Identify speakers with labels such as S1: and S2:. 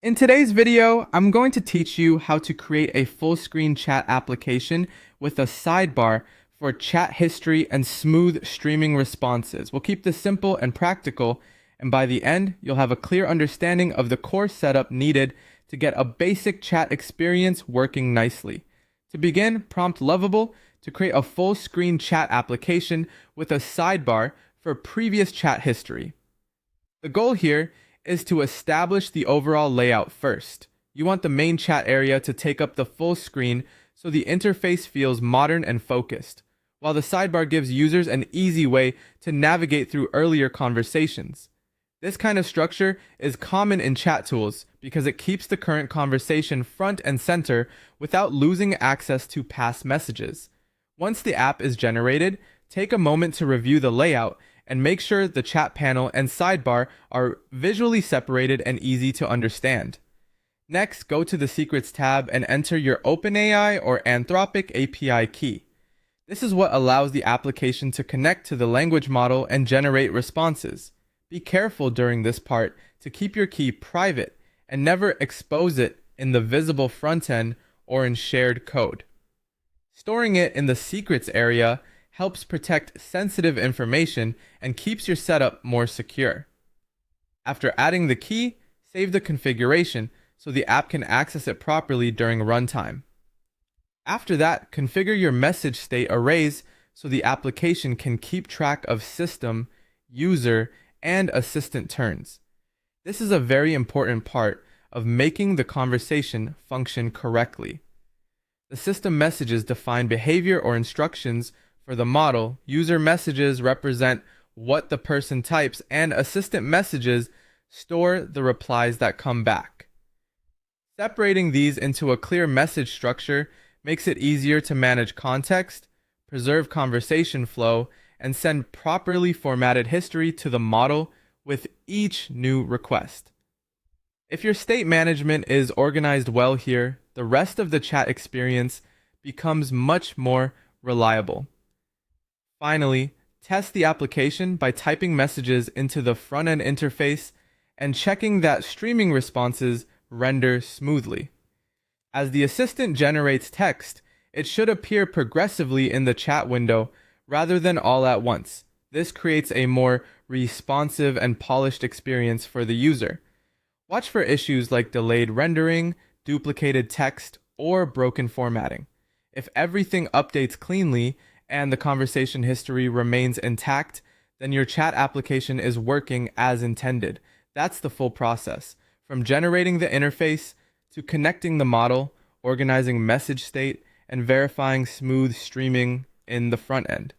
S1: In today's video, I'm going to teach you how to create a full screen chat application with a sidebar for chat history and smooth streaming responses. We'll keep this simple and practical, and by the end, you'll have a clear understanding of the core setup needed to get a basic chat experience working nicely. To begin, prompt Lovable to create a full screen chat application with a sidebar for previous chat history. The goal here is to establish the overall layout first. You want the main chat area to take up the full screen so the interface feels modern and focused, while the sidebar gives users an easy way to navigate through earlier conversations. This kind of structure is common in chat tools because it keeps the current conversation front and center without losing access to past messages. Once the app is generated, take a moment to review the layout and make sure the chat panel and sidebar are visually separated and easy to understand. Next, go to the Secrets tab and enter your OpenAI or Anthropic API key. This is what allows the application to connect to the language model and generate responses. Be careful during this part to keep your key private and never expose it in the visible front end or in shared code. Storing it in the Secrets area helps protect sensitive information and keeps your setup more secure. After adding the key, save the configuration so the app can access it properly during runtime. After that, configure your message state arrays so the application can keep track of system, user, and assistant turns. This is a very important part of making the conversation function correctly. The system messages define behavior or instructions for the model, user messages represent what the person types, and assistant messages store the replies that come back. Separating these into a clear message structure makes it easier to manage context, preserve conversation flow, and send properly formatted history to the model with each new request. If your state management is organized well here, the rest of the chat experience becomes much more reliable. Finally, test the application by typing messages into the front-end interface and checking that streaming responses render smoothly. As the assistant generates text, it should appear progressively in the chat window rather than all at once. This creates a more responsive and polished experience for the user. Watch for issues like delayed rendering, duplicated text, or broken formatting. If everything updates cleanly and the conversation history remains intact, then your chat application is working as intended. That's the full process, from generating the interface to connecting the model, organizing message state, and verifying smooth streaming in the front end.